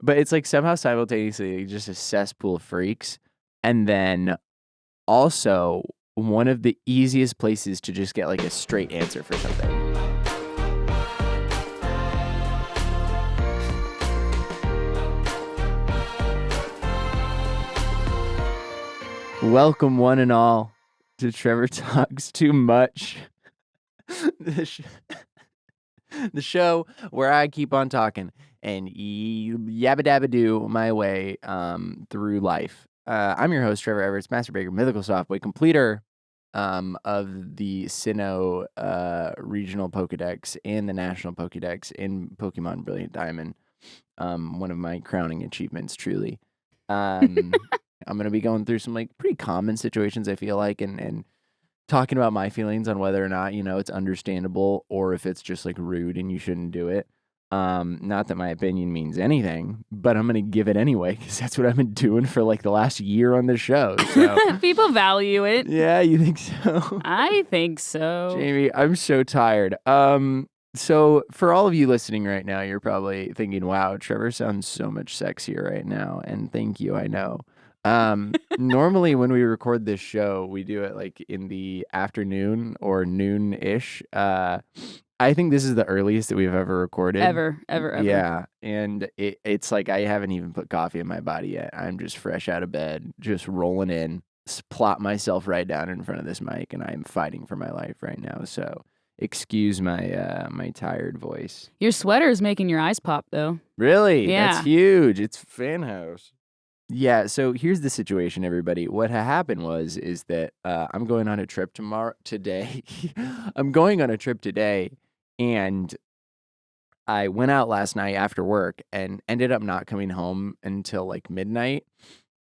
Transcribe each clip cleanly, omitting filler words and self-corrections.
But it's like somehow simultaneously just a cesspool of freaks. And then also one of the easiest places to just get like a straight answer for something. Welcome one and all to Trevor Talks Too Much. The show where I keep on talking and yabba dabba do my way through life. I'm your host, Trevor Everett, Master Baker, Mythical Softway, completer of the Sinnoh regional Pokedex and the national Pokedex in Pokemon Brilliant Diamond. One of my crowning achievements, truly. I'm going to be going through some like pretty common situations, I feel like, and talking about my feelings on whether or not, it's understandable or if it's just like rude and you shouldn't do it. Not that my opinion means anything, but I'm going to give it anyway because that's what I've been doing for like the last year on this show. So people value it. Yeah, you think so? I think so. Jamie, I'm so tired. So for all of you listening right now, you're probably thinking, wow, Trevor sounds so much sexier right now. And thank you, I know. Normally when we record this show, we do it like in the afternoon or noon-ish. I think this is the earliest that we've ever recorded. Ever. Yeah, and it's like I haven't even put coffee in my body yet. I'm just fresh out of bed, just rolling in, plop myself right down in front of this mic, and I'm fighting for my life right now. So excuse my my tired voice. Your sweater is making your eyes pop, though. Really? Yeah. That's huge. It's fan house. Yeah, so here's the situation, everybody. What happened is that I'm going on a trip today. I'm going on a trip today, and I went out last night after work and ended up not coming home until like midnight,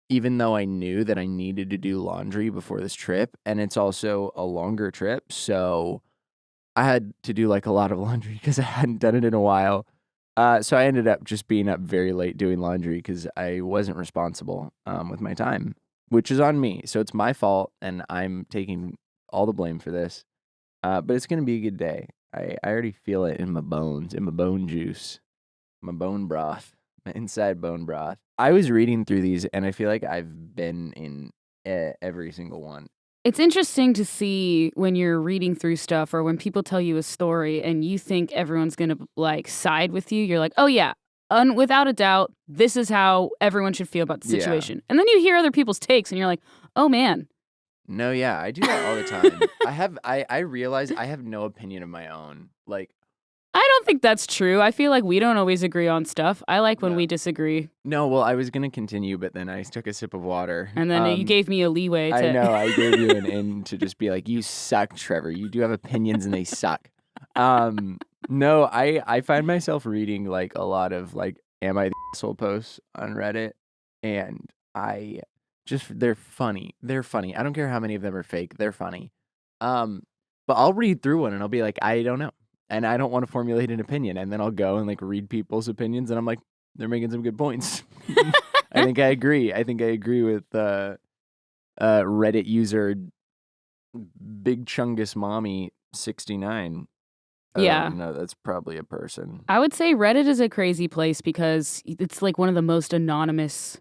even though I knew that I needed to do laundry before this trip, and it's also a longer trip, so I had to do like a lot of laundry because I hadn't done it in a while. So I ended up just being up very late doing laundry because I wasn't responsible with my time, which is on me. So it's my fault, and I'm taking all the blame for this. But it's going to be a good day. I already feel it in my bones, in my bone juice, my bone broth, my inside bone broth. I was reading through these, and I feel like I've been in every single one. It's interesting to see when you're reading through stuff or when people tell you a story and you think everyone's going to like side with you. You're like, oh yeah, without a doubt, this is how everyone should feel about the situation. And then you hear other people's takes and you're like, oh man. No, yeah, I do that all the time. I realize I have no opinion of my own. Like, I don't think that's true. I feel like we don't always agree on stuff. I like when we disagree. No, well, I was going to continue, but then I took a sip of water. And then you gave me a leeway to... I know, I gave you an in to just be like, you suck, Trevor. You do have opinions and they suck. No, I find myself reading like a lot of like, am I the asshole posts on Reddit? And they're funny. They're funny. I don't care how many of them are fake. They're funny. But I'll read through one and I'll be like, I don't know. And I don't want to formulate an opinion. And then I'll go and like read people's opinions. And I'm like, they're making some good points. I think I agree. I think I agree with Reddit user Big Chungus Mommy 69. Yeah. No, that's probably a person. I would say Reddit is a crazy place because it's like one of the most anonymous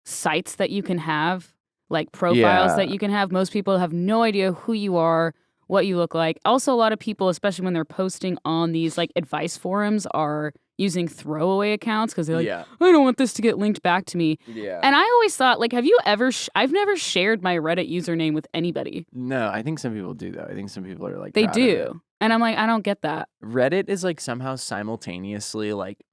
sites that you can have, like profiles that you can have. Most people have no idea who you are, what you look like. Also, a lot of people, especially when they're posting on these like advice forums, are using throwaway accounts because they're like, I don't want this to get linked back to me. Yeah. And I always thought, like, have you ever... I've never shared my Reddit username with anybody. No, I think some people do, though. I think some people are like... They do. And I'm like, I don't get that. Reddit is like somehow simultaneously like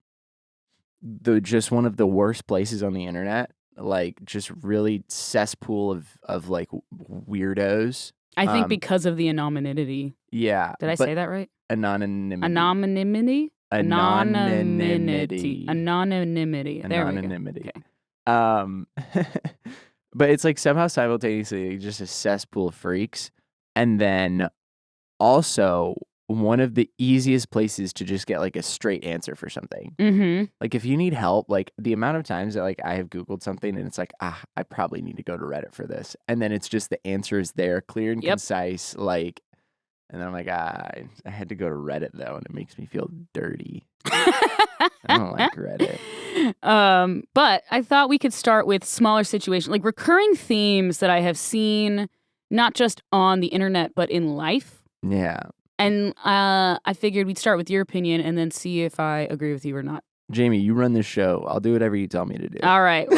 just one of the worst places on the internet. Like just really cesspool of like weirdos. I think because of the anonymity. Yeah. Did I say that right? Anonymity. Anonymity. Anonymity. There we go. Okay. But it's like somehow simultaneously just a cesspool of freaks, and then also one of the easiest places to just get like a straight answer for something. Mm-hmm. Like if you need help, like the amount of times that like I have Googled something and it's like, I probably need to go to Reddit for this. And then it's just the answer is there, clear and concise. Like And then I'm like, I had to go to Reddit though, and it makes me feel dirty. I don't like Reddit. But I thought we could start with smaller situations, like recurring themes that I have seen, not just on the internet, but in life. Yeah. And I figured we'd start with your opinion and then see if I agree with you or not. Jamie, you run this show. I'll do whatever you tell me to do. All right.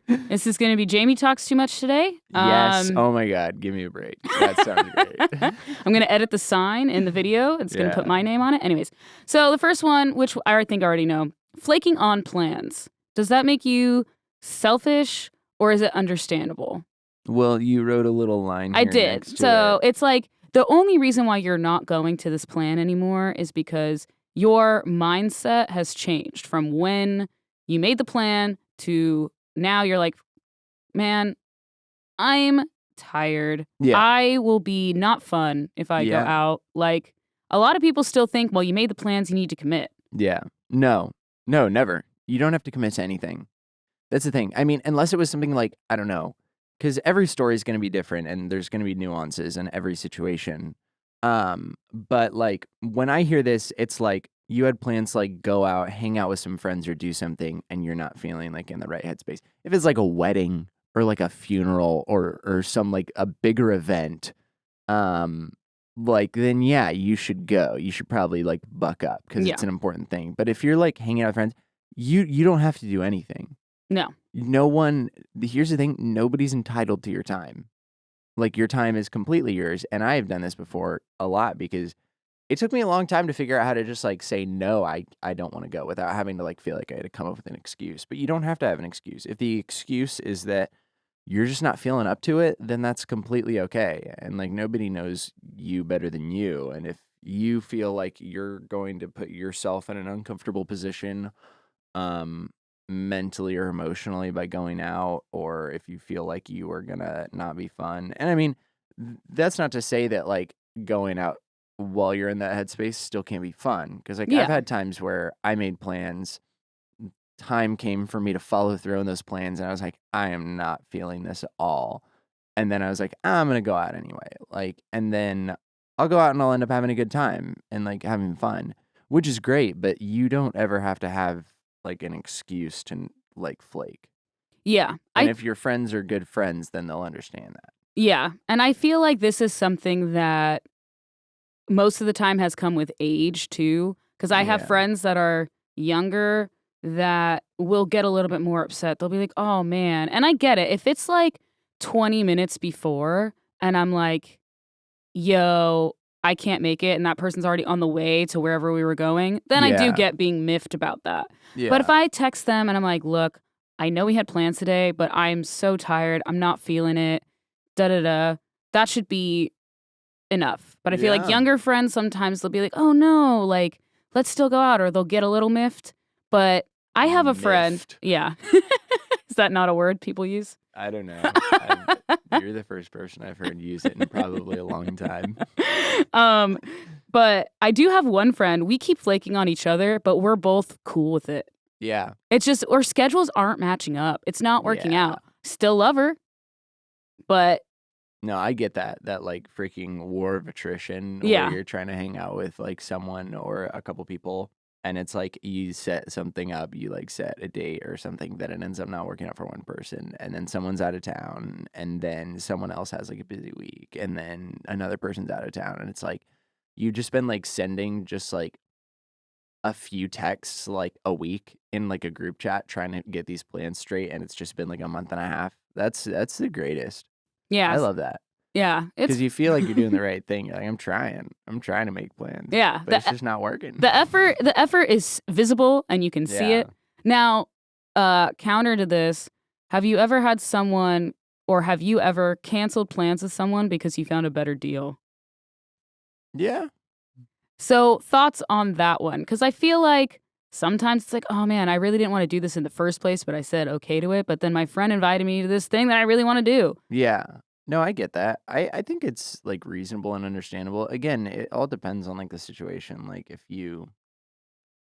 This is going to be Jamie Talks Too Much today. Yes. Oh my God. Give me a break. That sounds great. I'm going to edit the sign in the video. It's going to put my name on it. Anyways. So the first one, which I think I already know, flaking on plans. Does that make you selfish or is it understandable? Well, you wrote a little line here I did. next to So it. it's like the only reason why you're not going to this plan anymore is because your mindset has changed from when you made the plan to now you're like, man, I'm tired. Yeah. I will be not fun if I go out. Like a lot of people still think, well, you made the plans, you need to commit. Yeah. No, never. You don't have to commit to anything. That's the thing. I mean, unless it was something like, I don't know, because every story is going to be different and there's going to be nuances in every situation. But like when I hear this, it's like you had plans to like go out, hang out with some friends or do something and you're not feeling like in the right headspace. If it's like a wedding or like a funeral or some like a bigger event, like then yeah, you should go. You should probably like buck up because it's an important thing. But if you're like hanging out with friends, you don't have to do anything. No. No one, here's the thing, nobody's entitled to your time. Like your time is completely yours. And I have done this before a lot because it took me a long time to figure out how to just like say, no, I don't want to go without having to like feel like I had to come up with an excuse. But you don't have to have an excuse. If the excuse is that you're just not feeling up to it, then that's completely okay. And like nobody knows you better than you. And if you feel like you're going to put yourself in an uncomfortable position, mentally or emotionally by going out, or if you feel like you are gonna not be fun. And I mean, that's not to say that like going out while you're in that headspace still can't be fun. Because like I've had times where I made plans, time came for me to follow through on those plans, and I was like, I am not feeling this at all. And then I was like, I'm gonna go out anyway. Like, and then I'll go out and I'll end up having a good time and like having fun, which is great. But you don't ever have to have like an excuse to like flake. Yeah. And if your friends are good friends, then they'll understand that. Yeah. And I feel like this is something that most of the time has come with age too. Because I have friends that are younger that will get a little bit more upset. They'll be like, oh man. And I get it. If it's like 20 minutes before and I'm like, yo, I can't make it, and that person's already on the way to wherever we were going, then I do get being miffed about that. Yeah. But if I text them and I'm like, look, I know we had plans today, but I'm so tired. I'm not feeling it. Da-da-da. That should be enough. But I feel like younger friends, sometimes they'll be like, oh no, like, let's still go out, or they'll get a little miffed. But I have a friend. Yeah. Is that not a word people use? I don't know. You're the first person I've heard use it in probably a long time. But I do have one friend. We keep flaking on each other, but we're both cool with it. Yeah. It's just our schedules aren't matching up. It's not working out. Still love her, but no, I get that like freaking war of attrition where you're trying to hang out with like someone or a couple people. And it's like you set something up, you like set a date or something that it ends up not working out for one person. And then someone's out of town. And then someone else has like a busy week. And then another person's out of town. And it's like you've just been like sending just like a few texts like a week in like a group chat trying to get these plans straight. And it's just been like a month and a half. That's the greatest. Yeah. I love that. Yeah. Because you feel like you're doing the right thing. You're like, I'm trying to make plans. Yeah. But it's just not working. The effort is visible and you can see it. Now, counter to this, have you ever had someone or have you ever canceled plans with someone because you found a better deal? Yeah. So thoughts on that one? Because I feel like sometimes it's like, oh man, I really didn't want to do this in the first place, but I said okay to it. But then my friend invited me to this thing that I really want to do. Yeah. No, I get that. I think it's like reasonable and understandable. Again, it all depends on like the situation. Like if you,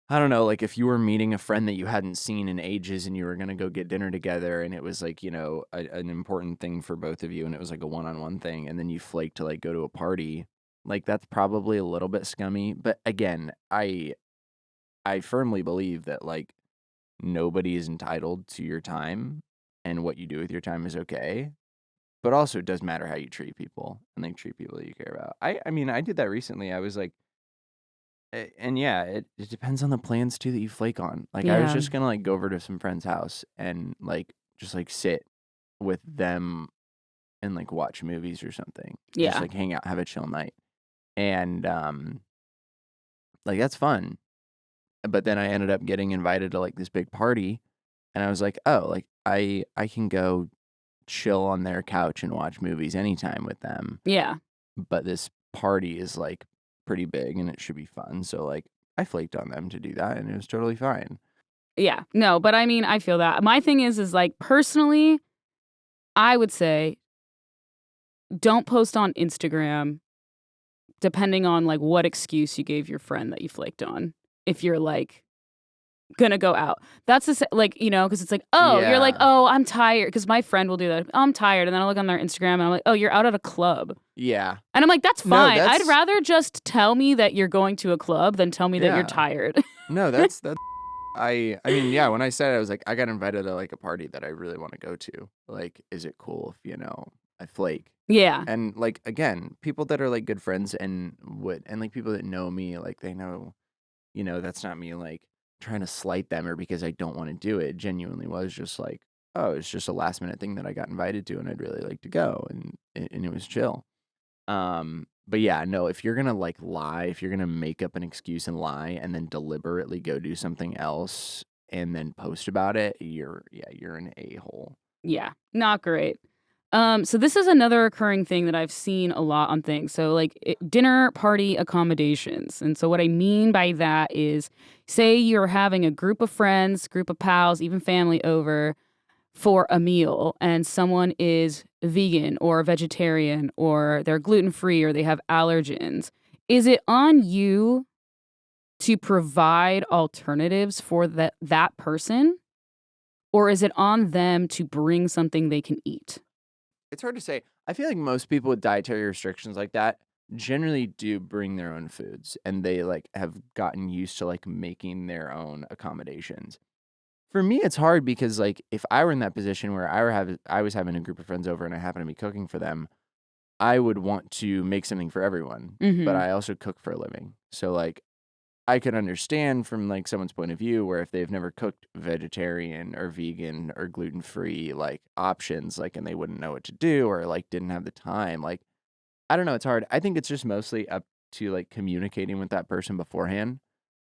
I don't know, like if you were meeting a friend that you hadn't seen in ages and you were going to go get dinner together and it was like, you know, an important thing for both of you and it was like a one-on-one thing and then you flaked to like go to a party. Like, that's probably a little bit scummy, but again, I firmly believe that, like, nobody is entitled to your time, and what you do with your time is okay, but also it does matter how you treat people, and, like, treat people that you care about. I mean, I did that recently. I was like and yeah, it depends on the plans too that you flake on. Like, I was Yeah. just gonna, like, go over to some friend's house and, like, just, like, sit with them and, like, watch movies or something. Just, Yeah. like, hang out, have a chill night, and, like, that's fun. But then I ended up getting invited to, like, this big party, and I was like, "Oh, like, I can go chill on their couch and watch movies anytime with them, Yeah. but this party is, like, pretty big and it should be fun." So, like, I flaked on them to do that, and it was totally fine. Yeah. No, but I mean, I feel that. My thing is like personally, I would say don't post on Instagram depending on like what excuse you gave your friend that you flaked on. If you're like gonna go out. That's like, because it's like, oh, you're like, Yeah. oh, I'm tired. Because my friend will do that. Oh, I'm tired. And then I look on their Instagram and I'm like, oh, you're out at a club. Yeah. And I'm like, that's No, fine. I'd rather just tell me that you're going to a club than tell me that you're yeah. tired. No, that's I mean, yeah, when I said it, I was like, I got invited to, like, a party that I really wanna go to. Like, is it cool if, I flake? Yeah. And, like, again, people that are, like, good friends and, like, people that know me, like, they know, that's not me, like, trying to slight them or because I don't wanna do it. It genuinely was just like, "Oh, it's just a last minute thing that I got invited to, and I'd really like to go," and it was chill. But yeah, no, if you're gonna, like, lie, if you're gonna make up an excuse and lie and then deliberately go do something else and then post about it, you're an a-hole. Yeah. Not great. So this is another recurring thing that I've seen a lot on things. So like dinner party accommodations. And so what I mean by that is say you're having a group of friends, group of pals, even family over for a meal and someone is vegan or vegetarian or they're gluten-free or they have allergens. Is it on you to provide alternatives for that person or is it on them to bring something they can eat? It's hard to say. I feel like most people with dietary restrictions like that generally do bring their own foods, and they, like, have gotten used to, like, making their own accommodations. For me, it's hard because, like, if I were in that position where I was having a group of friends over and I happen to be cooking for them, I would want to make something for everyone, but Mhm. I also cook for a living. So, like, I could understand from, like, someone's point of view where if they've never cooked vegetarian or vegan or gluten-free, like, options, like, and they wouldn't know what to do or, like, didn't have the time, like, I don't know, it's hard. I think it's just mostly up to, like, communicating with that person beforehand.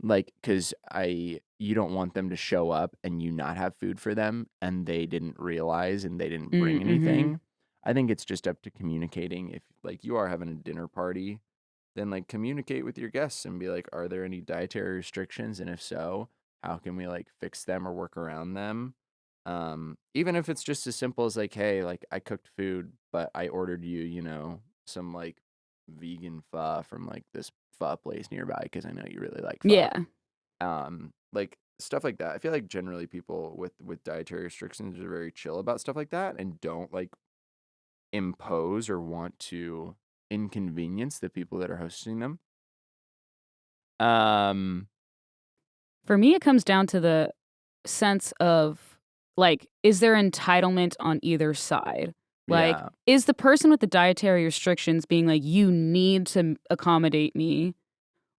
Like, cause you don't want them to show up and you not have food for them, and they didn't realize and they didn't bring Mhm. anything. I think it's just up to communicating. If, like, you are having a dinner party, then, like, communicate with your guests and be like, "Are there any dietary restrictions? And if so, how can we, like, fix them or work around them?" Even if it's just as simple as, like, "Hey, like, I cooked food, but I ordered you, some, like, vegan pho from, like, this pho place nearby because I know you really like pho." Yeah. Like, stuff like that. I feel like generally people with dietary restrictions are very chill about stuff like that and don't, like, impose or want to inconvenience the people that are hosting them. Um, For me, it comes down to the sense of, like, is there entitlement on either side? Like, yeah. is the person with the dietary restrictions being like, "You need to accommodate me,"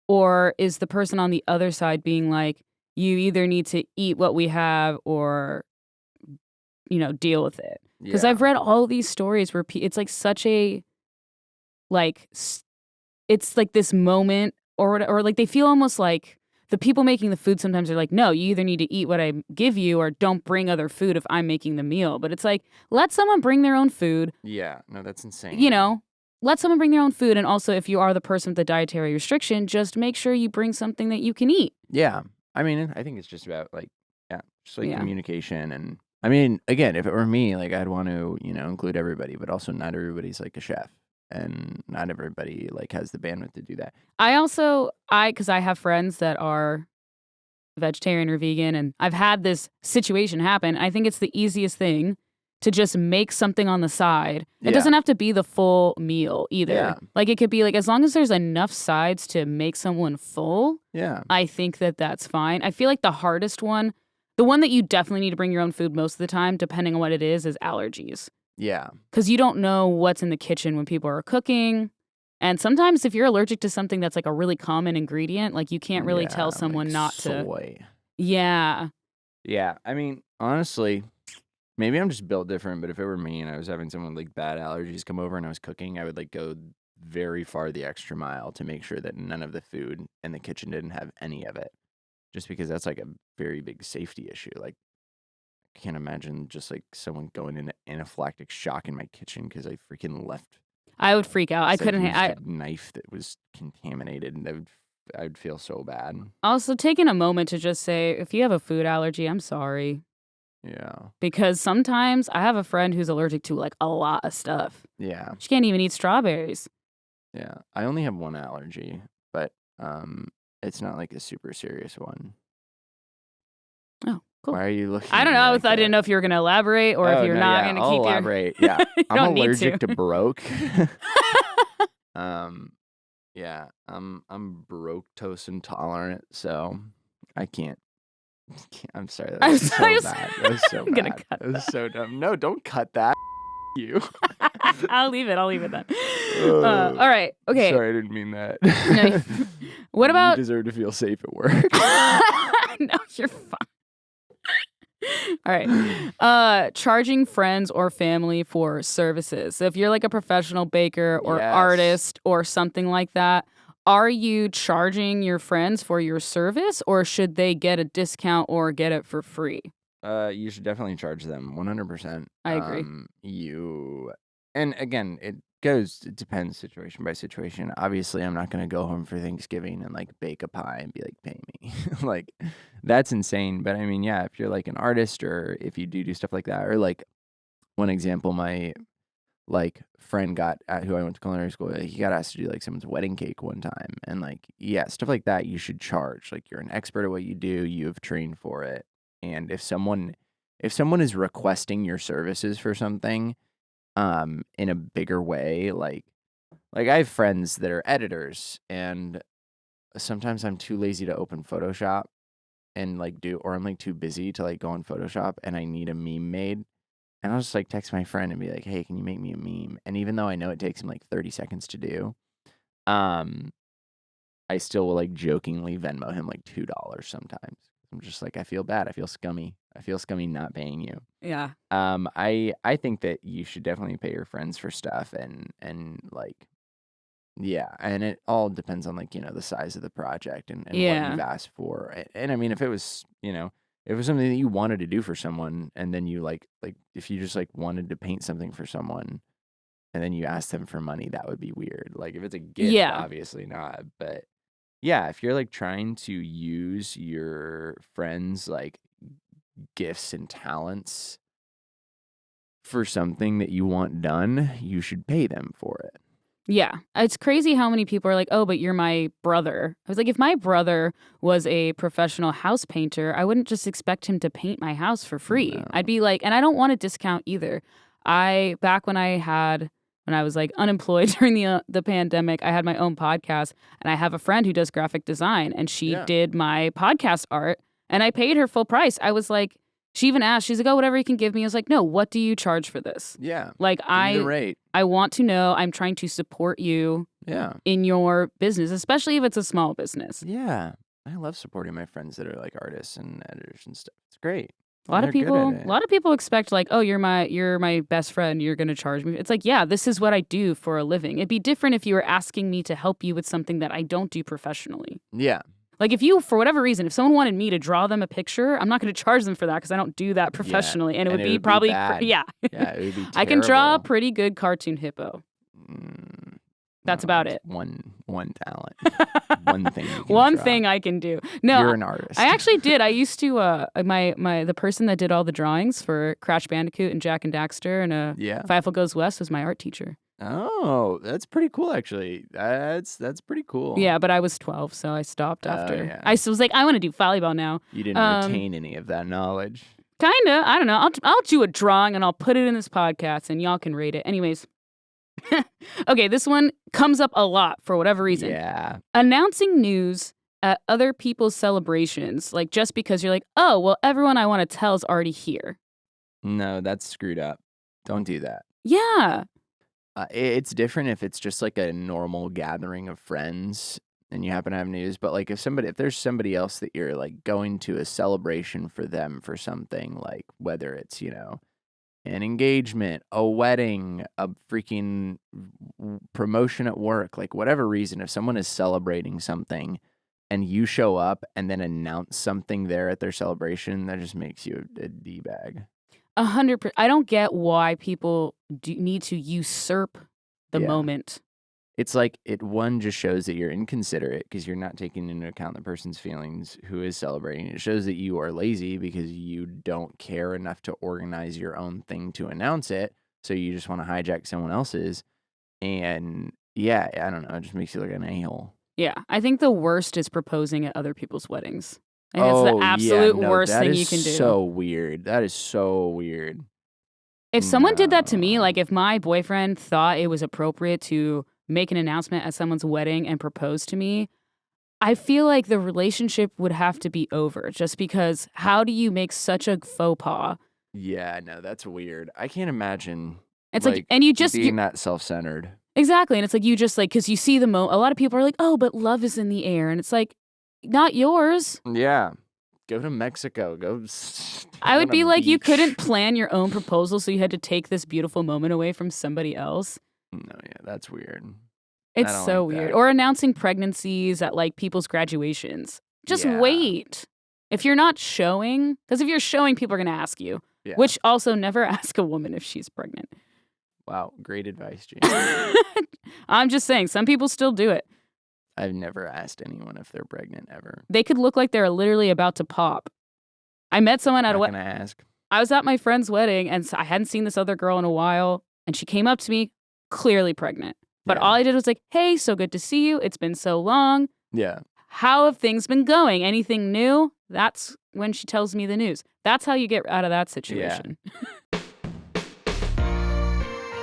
or is the person on the other side being like, "You either need to eat what we have or, deal with it?" Because 'Cause Yeah. I've read all these stories where it's like such a, like, it's like this moment or like they feel almost like the people making the food sometimes are like, "No, you either need to eat what I give you or don't bring other food if I'm making the meal." But it's like, let someone bring their own food, Yeah. No, that's you insane. know? Let someone bring their own food, and also if you are the person with the dietary restriction, just make sure you bring something that you can eat. Yeah. I mean, I think it's just about, like, yeah, just, like, Yeah. communication and I mean, again, if it were me, like, I'd want to, include everybody, but also not everybody's, like, a chef, and not everybody, like, has the bandwidth to do that. I also because I have friends that are vegetarian or vegan, and I've had this situation happen. I think it's the easiest thing to just make something on the side. It Yeah. doesn't have to be the full meal either. Yeah. Like it could be like as long as there's enough sides to make someone full, Yeah. I think that that's fine. I feel like the hardest one, the one that you definitely need to bring your own food most of the time, depending on what it is allergies. Yeah. Because you don't know what's in the kitchen when people are cooking. And sometimes if you're allergic to something that's like a really common ingredient, like you can't really tell someone like not soy. to. Yeah. Yeah. I mean, honestly, maybe I'm just built different, but if it were me and I was having someone with like bad allergies come over and I was cooking, I would like go very far the extra mile to make sure that none of the food in the kitchen didn't have any of it. Just because that's like a very big safety issue. Like, I can't imagine just like someone going into anaphylactic shock in my kitchen because I freaking left. I would freak out. I couldn't. A knife that was contaminated, and I'd feel so bad. Also, taking a moment to just say, if you have a food allergy, I'm sorry. Yeah. Because sometimes I have a friend who's allergic to like a lot of stuff. Yeah. She can't even eat strawberries. Yeah. I only have one allergy, but it's not like a super serious one. Oh, cool. Why are you looking? I don't know. I didn't know if you were going to elaborate or if you're not going to keep your... elaborate. Yeah. I'm allergic to broke. Yeah. I'm broke-tose intolerant, so I can't. I'm sorry. That was so bad. That was so I'm bad. gonna cut that was so dumb. No, don't cut that. You. I'll leave it then. All right. Okay. Sorry, I didn't mean that. No. What about... You deserve to feel safe at work. No, you're fine. All right. Charging friends or family for services. So if you're like a professional baker or artist or something like that, are you charging your friends for your service or should they get a discount or get it for free? You should definitely charge them 100%. I agree. And again, it depends situation by situation. Obviously, I'm not going to go home for Thanksgiving and like bake a pie and be like, pay me. Like, that's insane. But I mean, yeah, if you're like an artist or if you do stuff like that, or like one example, my like friend who I went to culinary school, he got asked to do like someone's wedding cake one time. And like, yeah, stuff like that, you should charge. Like, you're an expert at what you do, you have trained for it. And if someone is requesting your services for something, in a bigger way, like I have friends that are editors, and sometimes I'm too lazy to open Photoshop and like or I'm like too busy to like go on Photoshop and I need a meme made. And I'll just like text my friend and be like, hey, can you make me a meme? And even though I know it takes him like 30 seconds to do, I still will like jokingly Venmo him like $2 sometimes. I'm just like, I feel bad. I feel scummy. I feel scummy not paying you. Yeah. I think that you should definitely pay your friends for stuff and like, yeah. And it all depends on like, the size of the project and what you've asked for. And I mean, if it was, if it was something that you wanted to do for someone and then you like if you just like wanted to paint something for someone and then you asked them for money, that would be weird. Like if it's a gift, obviously not. But yeah, if you're like trying to use your friends' like gifts and talents for something that you want done, you should pay them for it. Yeah. It's crazy how many people are like, oh, but you're my brother. I was like, if my brother was a professional house painter, I wouldn't just expect him to paint my house for free. No. I'd be like, and I don't want a discount either. Back when I was like unemployed during the pandemic, I had my own podcast and I have a friend who does graphic design and she did my podcast art and I paid her full price. I was like, she even asked, she's like, oh, whatever you can give me. I was like, no, what do you charge for this? Yeah. Like the rate. I want to know, I'm trying to support you in your business, especially if it's a small business. Yeah. I love supporting my friends that are like artists and editors and stuff. It's great. A lot of people expect like, oh, you're my best friend, you're going to charge me. It's like, yeah, this is what I do for a living. It'd be different if you were asking me to help you with something that I don't do professionally. Yeah. Like if you, for whatever reason, if someone wanted me to draw them a picture, I'm not going to charge them for that because I don't do that professionally. And it would be probably, bad. Yeah, it would be terrible. I can draw a pretty good cartoon hippo. That's about it. One talent. One thing you can One draw. thing I can do. No, you're an artist. I actually did. I used to the person that did all the drawings for Crash Bandicoot and Jack and Daxter and Fievel Goes West was my art teacher. Oh, that's pretty cool actually. That's pretty cool. Yeah, but I was 12, so I stopped after. I was like, I want to do volleyball now. You didn't retain any of that knowledge. Kinda. I don't know. I'll do a drawing and I'll put it in this podcast and y'all can rate it. Anyways. Okay, this one comes up a lot for whatever reason. Yeah. Announcing news at other people's celebrations, like just because you're like, oh, well, everyone I want to tell is already here. No, that's screwed up. Don't do that. Yeah. It's different if it's just like a normal gathering of friends and you happen to have news. But like if there's somebody else that you're like going to a celebration for them for something, like whether it's, an engagement, a wedding, a freaking promotion at work, like whatever reason, if someone is celebrating something and you show up and then announce something there at their celebration, that just makes you a D-bag. 100%. I don't get why people need to usurp the moment. It's like one just shows that you're inconsiderate because you're not taking into account the person's feelings who is celebrating. It shows that you are lazy because you don't care enough to organize your own thing to announce it. So you just want to hijack someone else's. And yeah, I don't know. It just makes you look like an a-hole. Yeah. I think the worst is proposing at other people's weddings. And it's the absolute worst thing you can do. So weird. That is so weird. If someone did that to me, like if my boyfriend thought it was appropriate to make an announcement at someone's wedding and propose to me, I feel like the relationship would have to be over just because how do you make such a faux pas? Yeah, no, that's weird. I can't imagine. It's like and you just being that self-centered. Exactly. And it's like you just like, because you see a lot of people are like, oh, but love is in the air. And it's like, not yours. Yeah. Go to Mexico. Go. I would be like, you couldn't plan your own proposal, so you had to take this beautiful moment away from somebody else. No, yeah, that's weird. It's so weird. Or announcing pregnancies at like people's graduations. Just wait. If you're not showing, because if you're showing, people are going to ask you, which also never ask a woman if she's pregnant. Wow, great advice, Jamie. I'm just saying, some people still do it. I've never asked anyone if they're pregnant ever. They could look like they're literally about to pop. I met someone at a wedding. Ask. I was at my friend's wedding, and I hadn't seen this other girl in a while, and she came up to me, clearly pregnant. But all I did was like, hey, so good to see you. It's been so long. Yeah. How have things been going? Anything new? That's when she tells me the news. That's how you get out of that situation. Yeah.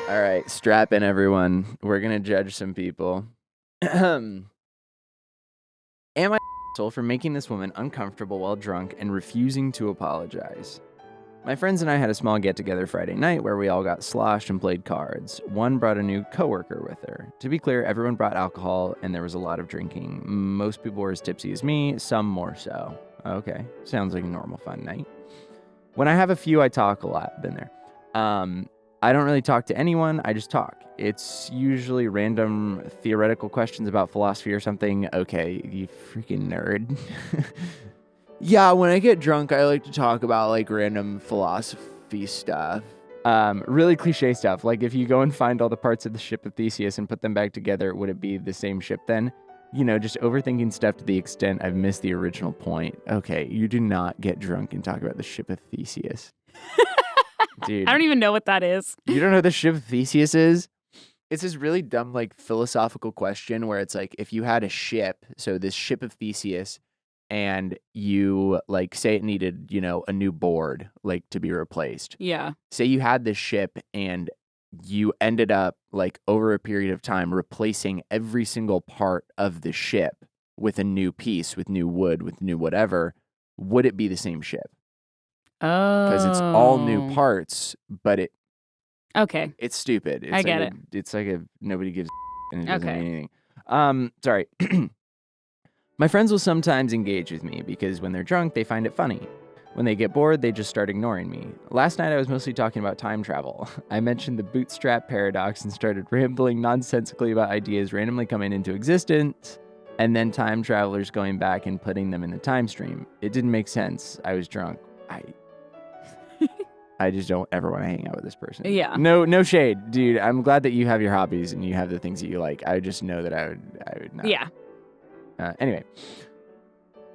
All right, strap in, everyone. We're going to judge some people. Am I an asshole for making this woman uncomfortable while drunk and refusing to apologize? My friends and I had a small get-together Friday night where we all got sloshed and played cards. One brought a new coworker with her. To be clear, everyone brought alcohol, and there was a lot of drinking. Most people were as tipsy as me, some more so. Okay, sounds like a normal fun night. When I have a few, I talk a lot. Been there. I don't really talk to anyone, I just talk. It's usually random theoretical questions about philosophy or something. Okay, you freaking nerd. Yeah, when I get drunk, I like to talk about like random philosophy stuff. Really cliche stuff. Like if you go and find all the parts of the ship of Theseus and put them back together, would it be the same ship then? Just overthinking stuff to the extent I've missed the original point. Okay, you do not get drunk and talk about the ship of Theseus. Dude. I don't even know what that is. You don't know what the ship of Theseus is? It's this really dumb, like, philosophical question where it's like, if you had a ship, so this ship of Theseus, and you, like, say it needed, a new board, like, to be replaced. Yeah. Say you had this ship and you ended up, like, over a period of time, replacing every single part of the ship with a new piece, with new wood, with new whatever. Would it be the same ship? Oh. Because it's all new parts, but okay. It's stupid. I get it. It's like nobody gives and it doesn't mean anything. Sorry. My friends will sometimes engage with me because when they're drunk, they find it funny. When they get bored, they just start ignoring me. Last night, I was mostly talking about time travel. I mentioned the bootstrap paradox and started rambling nonsensically about ideas randomly coming into existence and then time travelers going back and putting them in the time stream. It didn't make sense. I was drunk. I just don't ever want to hang out with this person. Yeah. No shade, dude. I'm glad that you have your hobbies and you have the things that you like. I just know that I would not. Yeah. Anyway,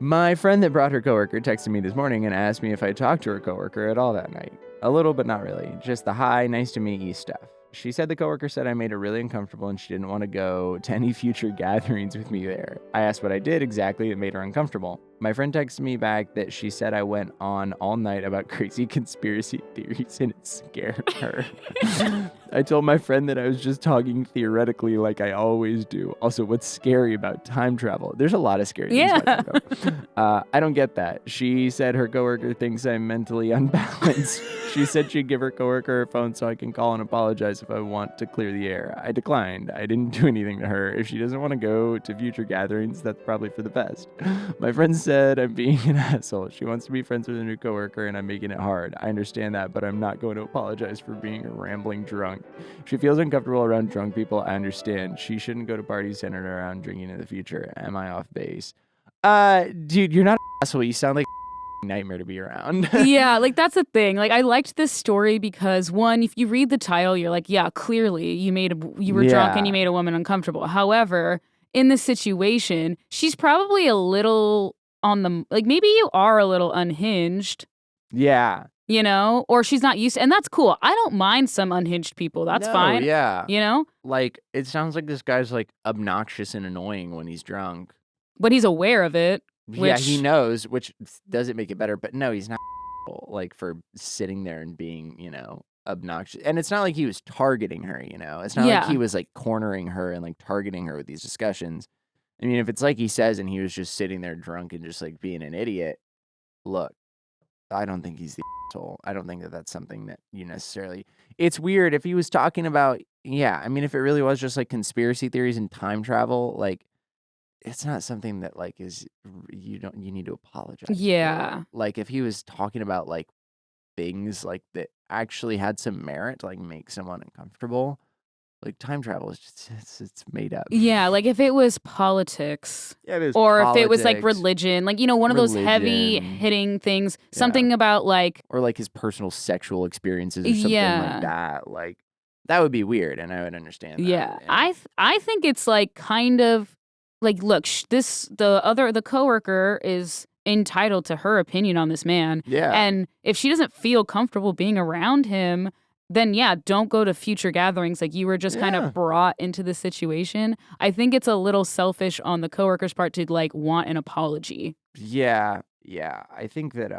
my friend that brought her coworker texted me this morning and asked me if I talked to her coworker at all that night. A little, but not really. Just the hi, nice to meet you stuff. She said the coworker said I made her really uncomfortable and she didn't want to go to any future gatherings with me there. I asked what I did exactly that made her uncomfortable. My friend texted me back that she said I went on all night about crazy conspiracy theories and it scared her. I told my friend that I was just talking theoretically like I always do. Also, what's scary about time travel? There's a lot of scary things about time travel. I don't get that. She said her coworker thinks I'm mentally unbalanced. She said she'd give her coworker her phone so I can call and apologize if I want to clear the air. I declined. I didn't do anything to her. If she doesn't want to go to future gatherings, that's probably for the best. My friend said I'm being an asshole. She wants to be friends with a new coworker and I'm making it hard. I understand that, but I'm not going to apologize for being a rambling drunk. She feels uncomfortable around drunk people. I understand. She shouldn't go to parties centered around drinking in the future. Am I off base? Dude, you're not an asshole. You sound like nightmare to be around. Yeah, like that's the thing. Like I liked this story because one, if you read the title, you're like, yeah, clearly you were drunk and you made a woman uncomfortable. However, in this situation, she's probably a little on the like maybe you are a little unhinged. Yeah. You know, or she's not used to, and that's cool. I don't mind some unhinged people. That's fine. Yeah. You know? Like it sounds like this guy's like obnoxious and annoying when he's drunk. But he's aware of it. Yeah, he knows, which doesn't make it better. But no, he's not like for sitting there and being, obnoxious. And it's not like he was targeting her, It's not like he was like cornering her and like targeting her with these discussions. I mean, if it's like he says and he was just sitting there drunk and just like being an idiot, look, I don't think he's the asshole. I don't think that that's something that you necessarily... It's weird if he was talking about, I mean, if it really was just like conspiracy theories and time travel, like, it's not something that like you need to apologize for. Like if he was talking about like things like that actually had some merit to like make someone uncomfortable, like time travel is just it's made up. Yeah, like if it was politics, or if it was like religion, like one of those heavy hitting things, something about like or like his personal sexual experiences or something like that, like that would be weird, and I would understand that. Yeah, I think it's like kind of like, look, the coworker is entitled to her opinion on this man. Yeah. And if she doesn't feel comfortable being around him, then don't go to future gatherings. Like you were just kind of brought into the situation. I think it's a little selfish on the coworker's part to like want an apology. Yeah. Yeah. I think that,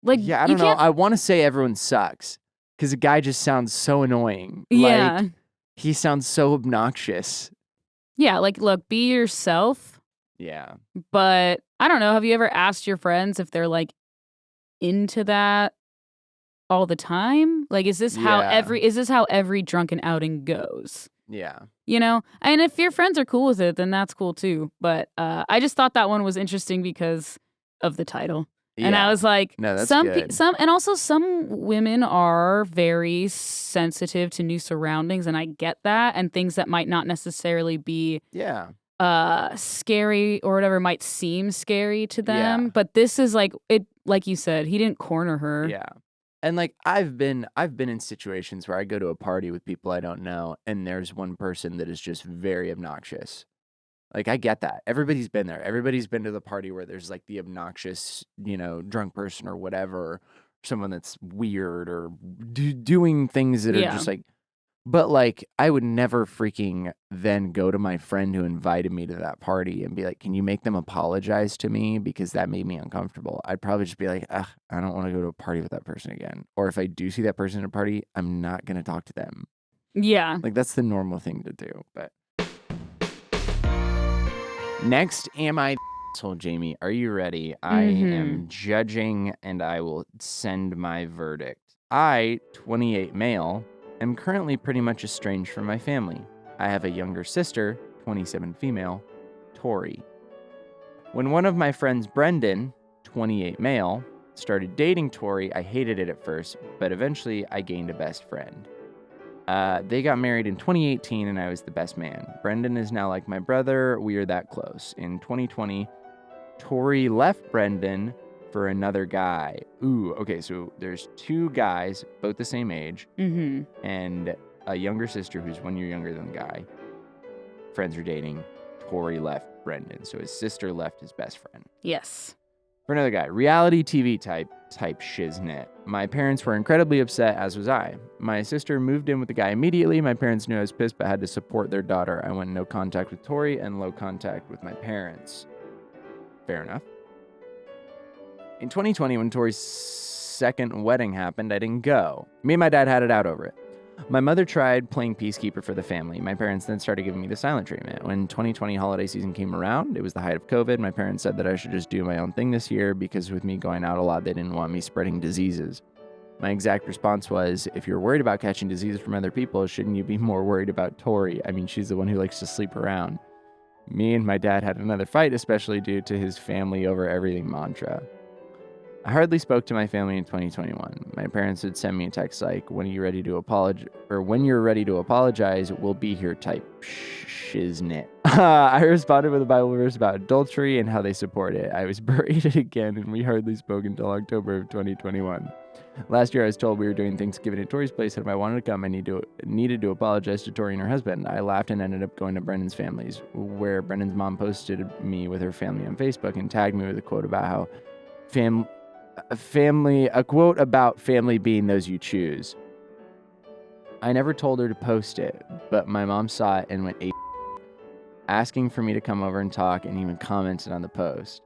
like, I don't know. I want to say everyone sucks because the guy just sounds so annoying. Yeah. Like, he sounds so obnoxious. Yeah, like, look, be yourself. Yeah. But I don't know. Have you ever asked your friends if they're like into that all the time? Like, is this how every drunken outing goes? Yeah. And if your friends are cool with it, then that's cool too. But I just thought that one was interesting because of the title. Yeah. And I was like, no, that's good. And also some women are very sensitive to new surroundings, and I get that, and things that might not necessarily be scary or whatever might seem scary to them. Yeah. But this is like you said, he didn't corner her. Yeah. And like I've been in situations where I go to a party with people I don't know, and there's one person that is just very obnoxious. Like, I get that. Everybody's been there. Everybody's been to the party where there's, like, the obnoxious, drunk person or whatever, someone that's weird or doing things that are just, like... But, like, I would never freaking then go to my friend who invited me to that party and be like, can you make them apologize to me because that made me uncomfortable? I'd probably just be like, I don't want to go to a party with that person again. Or if I do see that person at a party, I'm not going to talk to them. Yeah. Like, that's the normal thing to do, but... Next, am I the asshole, Jamie? Are you ready? I am judging, and I will send my verdict. I, 28 male, am currently pretty much estranged from my family. I have a younger sister, 27 female, Tori. When one of my friends, Brendan, 28 male, started dating Tori, I hated it at first, but eventually I gained a best friend. They got married in 2018 and I was the best man. Brendan is now like my brother. We are that close. In 2020, Tori left Brendan for another guy. Ooh, okay, so there's two guys, both the same age, and a younger sister who's 1 year younger than the guy. Friends are dating. Tori left Brendan, so his sister left his best friend. Yes. For another guy, reality TV type shiznit. My parents were incredibly upset, as was I. My sister moved in with the guy immediately. My parents knew I was pissed, but had to support their daughter. I went no contact with Tori and low contact with my parents. Fair enough. In 2020, when Tori's second wedding happened, I didn't go. Me and my dad had it out over it. My mother tried playing peacekeeper for the family. My parents then started giving me the silent treatment. When 2020 holiday season came around, it was the height of COVID. My parents said that I should just do my own thing this year because with me going out a lot, they didn't want me spreading diseases. My exact response was, if you're worried about catching diseases from other people, shouldn't you be more worried about Tori? I mean, she's the one who likes to sleep around. Me and my dad had another fight, especially due to his family over everything mantra. I hardly spoke to my family in 2021. My parents would send me a text like, when you're ready to apologize, we'll be here type shiznit. I responded with a Bible verse about adultery and how they support it. I was berated again, and we hardly spoke until October of 2021. Last year, I was told we were doing Thanksgiving at Tori's place, and if I wanted to come, I needed to apologize to Tori and her husband. I laughed and ended up going to Brendan's family's, where Brendan's mom posted me with her family on Facebook and tagged me with a quote about how a quote about family being those you choose. I never told her to post it, but my mom saw it and went asking for me to come over and talk, and even commented on the post.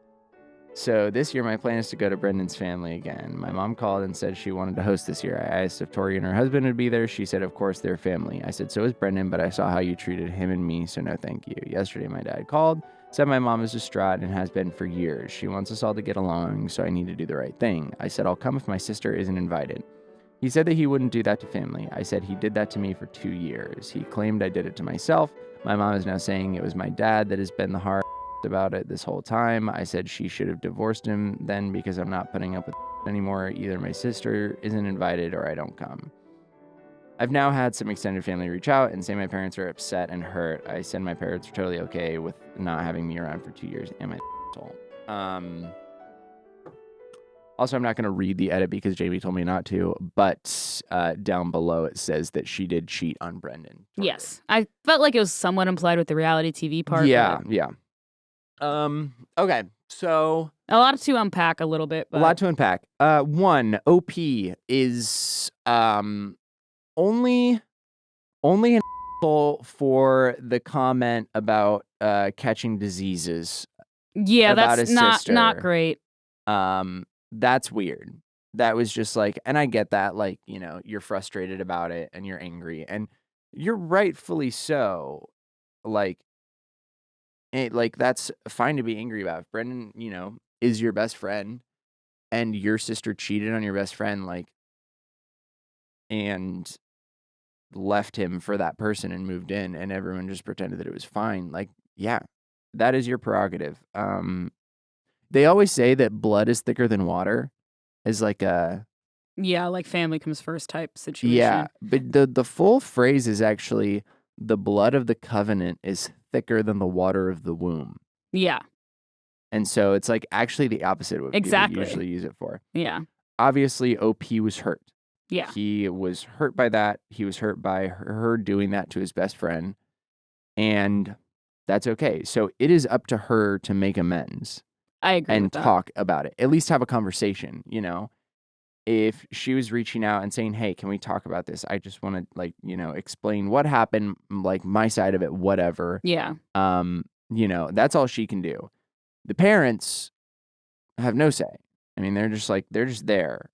So this year, my plan is to go to Brendan's family again. My mom called and said she wanted to host this year. I asked if Tori and her husband would be there. She said, of course, they're family. I said, so is Brendan, but I saw how you treated him and me, so no thank you. Yesterday, my dad called, said my mom is distraught and has been for years. She wants us all to get along, so I need to do the right thing. I said, I'll come if my sister isn't invited. He said that he wouldn't do that to family. I said he did that to me for 2 years. He claimed I did it to myself. My mom is now saying it was my dad that has been the hard about it this whole time. I said she should have divorced him then because I'm not putting up with anymore. Either my sister isn't invited or I don't come. I've now had some extended family reach out and say my parents are upset and hurt. I said my parents are totally okay with not having me around for 2 years. Am I asshole? Also, I'm not going to read the edit because Jamie told me not to, but down below it says that she did cheat on Brendan. Yes. I felt like it was somewhat implied with the reality TV part. Yeah. Okay, so a lot to unpack a little bit. But... a lot to unpack. One, OP is only an asshole for the comment about catching diseases. Yeah, that's not great. That's weird. That was just like, and I get that, like, you know, you're frustrated about it and you're angry, and you're rightfully so. Like, that's fine to be angry about. If Brendan, you know, is your best friend and your sister cheated on your best friend, like, and left him for that person and moved in and everyone just pretended that it was fine. Like, yeah, that is your prerogative. They always say that blood is thicker than water is like a... yeah, like family comes first type situation. Yeah, but the full phrase is actually the blood of the covenant is thicker than the water of the womb. Yeah. And so it's like actually the opposite of what exactly. people usually use it for. Yeah. Obviously, OP was hurt. Yeah. He was hurt by that. He was hurt by her doing that to his best friend. And that's okay. So it is up to her to make amends. I agree and with that. talk about it. At least have a conversation, you know? If she was reaching out and saying, hey, can we talk about this? I just want to, like, you know, explain what happened, like my side of it, whatever. Yeah. You know, that's all she can do. The parents have no say. I mean, they're just there.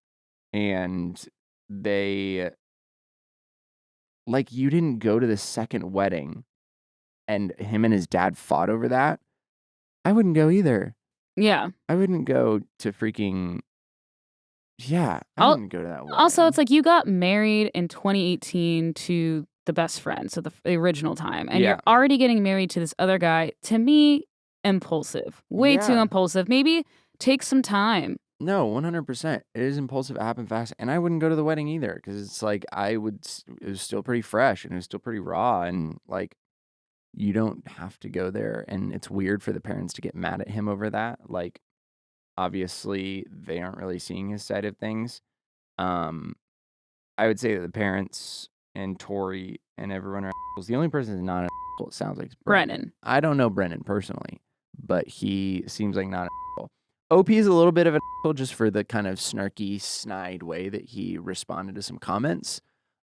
And they, like, you didn't go to the second wedding and him and his dad fought over that. I wouldn't go either. Yeah. I wouldn't go to freaking... yeah, I wouldn't go to that wedding. Also, it's like you got married in 2018 to the best friend, so the original time, and you're already getting married to this other guy. To me, impulsive. Way too impulsive. Maybe take some time. No, 100%. It is impulsive. It happened fast. And I wouldn't go to the wedding either because it's like it was still pretty fresh and it was still pretty raw. And like, you don't have to go there. And it's weird for the parents to get mad at him over that. Like, obviously, they aren't really seeing his side of things. I would say that the parents and Tori and everyone are assholes. The only person who's not an asshole, it sounds like, is Brennan. I don't know Brennan personally, but he seems like not an asshole. OP is a little bit of an asshole just for the kind of snarky, snide way that he responded to some comments.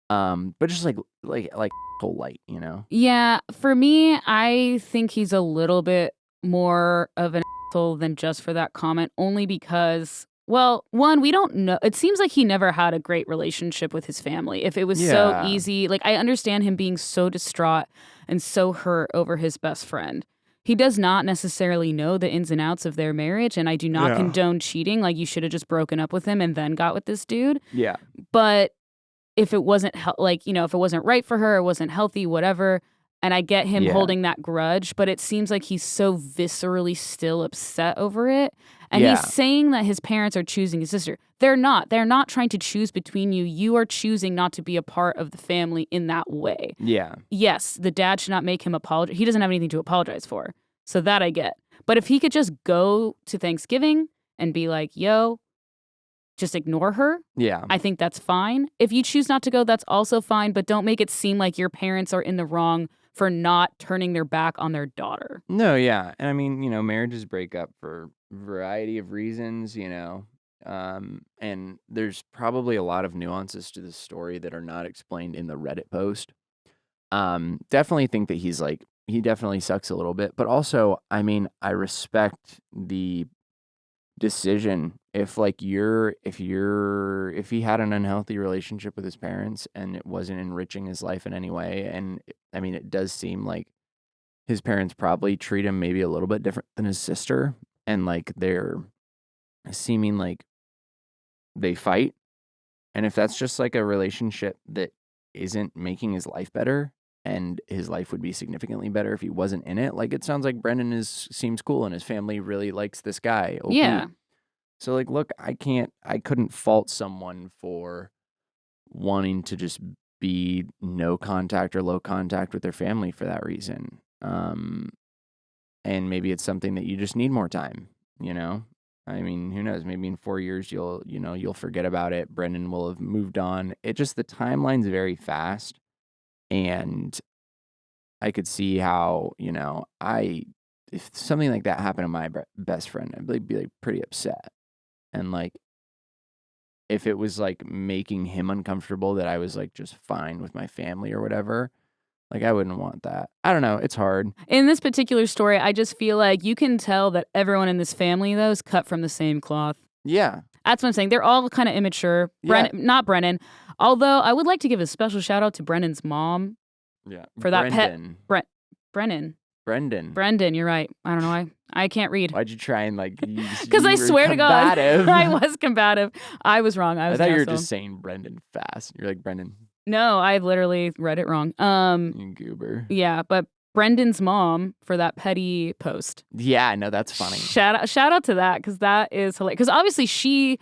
But just like asshole light, you know? Yeah, for me, I think he's a little bit more of an than just for that comment, only because, well, one, we don't know. It seems like he never had a great relationship with his family. If it was so Yeah. easy, like, I understand him being so distraught and so hurt over his best friend. He does not necessarily know the ins and outs of their marriage, and I do not condone cheating. Like, you should have just broken up with him and then got with this dude. Yeah. But if it wasn't if it wasn't right for her, it wasn't healthy, whatever. And I get him holding that grudge, but it seems like he's so viscerally still upset over it. And he's saying that his parents are choosing his sister. They're not. They're not trying to choose between you. You are choosing not to be a part of the family in that way. Yeah. Yes, the dad should not make him apologize. He doesn't have anything to apologize for. So that I get. But if he could just go to Thanksgiving and be like, yo, just ignore her. Yeah. I think that's fine. If you choose not to go, that's also fine. But don't make it seem like your parents are in the wrong for not turning their back on their daughter. No, yeah. And I mean, marriages break up for a variety of reasons, and there's probably a lot of nuances to the story that are not explained in the Reddit post. Definitely think that he definitely sucks a little bit, but also, I mean, I respect the decision if he had an unhealthy relationship with his parents and it wasn't enriching his life in any way. And I mean, it does seem like his parents probably treat him maybe a little bit different than his sister, and like they're seeming like they fight. And if that's just like a relationship that isn't making his life better, and his life would be significantly better if he wasn't in it, like it sounds like Brendan seems cool and his family really likes this guy. OP. Yeah. So like, look, I couldn't fault someone for wanting to just be no contact or low contact with their family for that reason. And maybe it's something that you just need more time, I mean, who knows? Maybe in 4 years you'll forget about it. Brendan will have moved on. The timeline's very fast, and I could see how, if something like that happened to my best friend, I'd be like pretty upset. And like, if it was like making him uncomfortable that I was like just fine with my family or whatever, like I wouldn't want that. I don't know. It's hard. In this particular story, I just feel like you can tell that everyone in this family, though, is cut from the same cloth. Yeah. That's what I'm saying. They're all kind of immature. Not Brennan. Although I would like to give a special shout out to Brennan's mom. Yeah. For that pet. Brennan. Brendan, you're right. I don't know why. I can't read. Why'd you try and like... Because I swear to God, I was combative. I was wrong. I thought you were just saying Brendan fast. You're like, Brendan. No, I literally read it wrong. You goober. Yeah, but Brendan's mom for that petty post. Yeah, no, that's funny. Shout out to that, because that is hilarious. Because obviously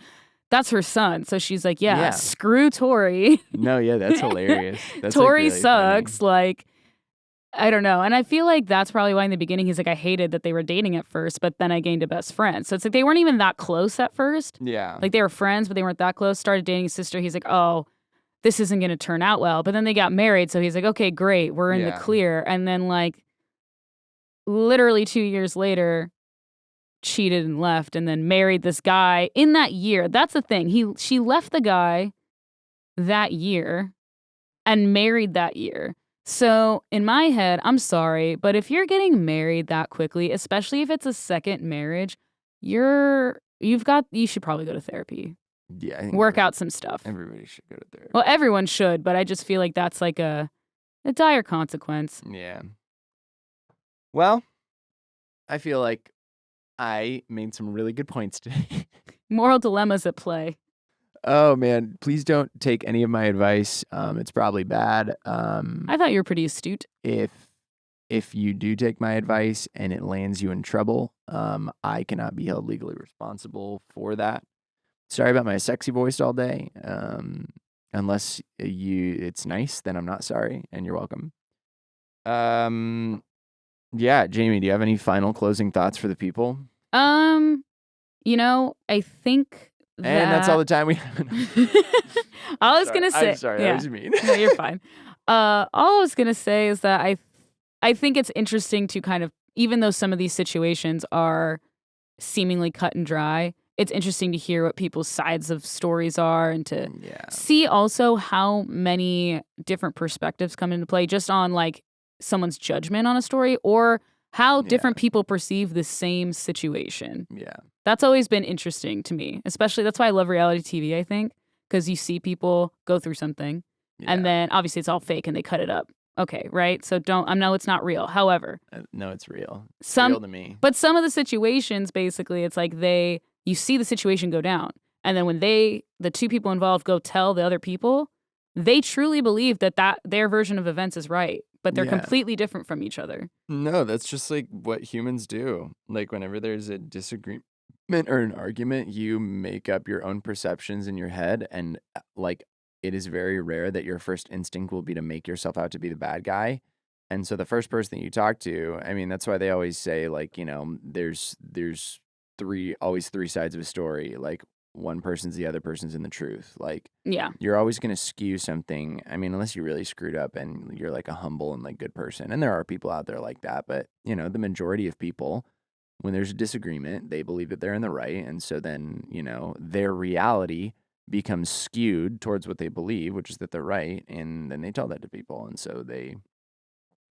that's her son. So she's like, yeah. Screw Tori. No, yeah, that's hilarious. That's Tori like really sucks. funny. Like, I don't know. And I feel like that's probably why in the beginning he's like, I hated that they were dating at first, but then I gained a best friend. So it's like they weren't even that close at first. Yeah. Like they were friends, but they weren't that close. Started dating his sister. He's like, oh, this isn't going to turn out well. But then they got married. So he's like, okay, great. We're in the clear. And then like literally 2 years later, cheated and left, and then married this guy in that year. That's the thing. She left the guy that year and married that year. So in my head, I'm sorry, but if you're getting married that quickly, especially if it's a second marriage, you should probably go to therapy. Yeah. I think work out some stuff. Everybody should go to therapy. Well, everyone should, but I just feel like that's like a dire consequence. Yeah. Well, I feel like I made some really good points today. Moral dilemmas at play. Oh man, please don't take any of my advice. It's probably bad. I thought you were pretty astute. If you do take my advice and it lands you in trouble, I cannot be held legally responsible for that. Sorry about my sexy voice all day. Unless it's nice, then I'm not sorry, and you're welcome. Yeah, Jamie, do you have any final closing thoughts for the people? I think that... And that's all the time we have. I was going to say... I'm sorry, yeah. that was mean. No, you're fine. All I was going to say is that I think it's interesting to kind of, even though some of these situations are seemingly cut and dry, it's interesting to hear what people's sides of stories are and to see also how many different perspectives come into play just on like someone's judgment on a story or how Yeah. different people perceive the same situation. Yeah. That's always been interesting to me, especially that's why I love reality TV, I think, because you see people go through something and Yeah. then obviously it's all fake and they cut it up. Okay, right? So I know it's not real. However, No, it's real. It's some real to me. but some of the situations basically it's like you see the situation go down and then when the two people involved go tell the other people, they truly believe that their version of events is right, but they're Yeah. completely different from each other. No, that's just like what humans do. Like whenever there's a disagreement or an argument, you make up your own perceptions in your head, and like it is very rare that your first instinct will be to make yourself out to be the bad guy. And so the first person that you talk to, I mean, that's why they always say like, there's always three sides of a story. Like one person's the other person's in the truth. Like Yeah. you're always going to skew something. I mean, unless you really screwed up and you're like a humble and like good person. And there are people out there like that, but the majority of people, when there's a disagreement, they believe that they're in the right. And so then, their reality becomes skewed towards what they believe, which is that they're right. And then they tell that to people. And so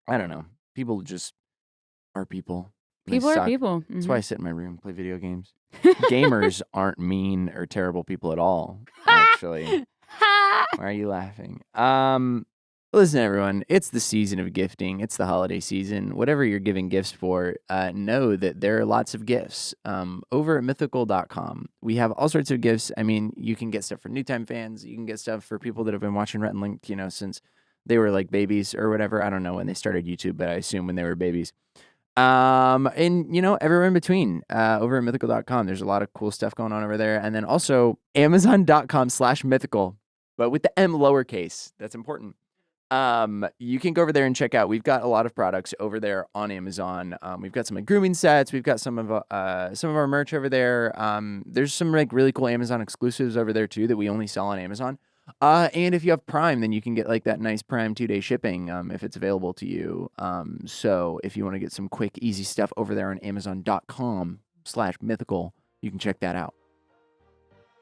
I don't know, people just are people. They People are suck. people. That's why I sit in my room, play video games. Gamers aren't mean or terrible people at all, actually. Why are you laughing? Listen, everyone, it's the season of gifting. It's the holiday season. Whatever you're giving gifts for, know that there are lots of gifts. Over at mythical.com, we have all sorts of gifts. I mean, you can get stuff for New Time fans. You can get stuff for people that have been watching Rhett and Link, since they were like babies or whatever. I don't know when they started YouTube, but I assume when they were babies. And everywhere in between, over at mythical.com, there's a lot of cool stuff going on over there. And then also amazon.com/mythical, but with the M lowercase. That's important. You can go over there and check out. We've got a lot of products over there on Amazon. We've got some like grooming sets. We've got some of our merch over there. There's some like really cool Amazon exclusives over there too that we only sell on Amazon. And if you have Prime, then you can get like that nice Prime 2-day shipping, if it's available to you. So if you want to get some quick, easy stuff over there on amazon.com/mythical, you can check that out.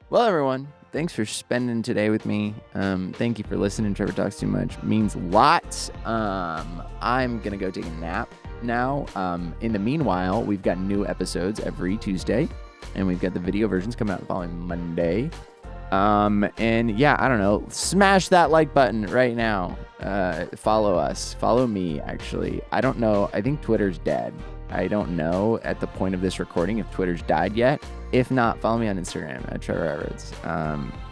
Well, everyone, thanks for spending today with me. Thank you for listening. Trevor Talks Too Much means lots. I'm going to go take a nap now. In the meanwhile, we've got new episodes every Tuesday, and we've got the video versions coming out the following Monday. And yeah, I don't know, smash that like button right now. Follow us, follow me, actually. I don't know. I think Twitter's dead. I don't know at the point of this recording if Twitter's died yet. If not, follow me on Instagram at Trevor Everett.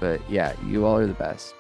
But yeah, you all are the best.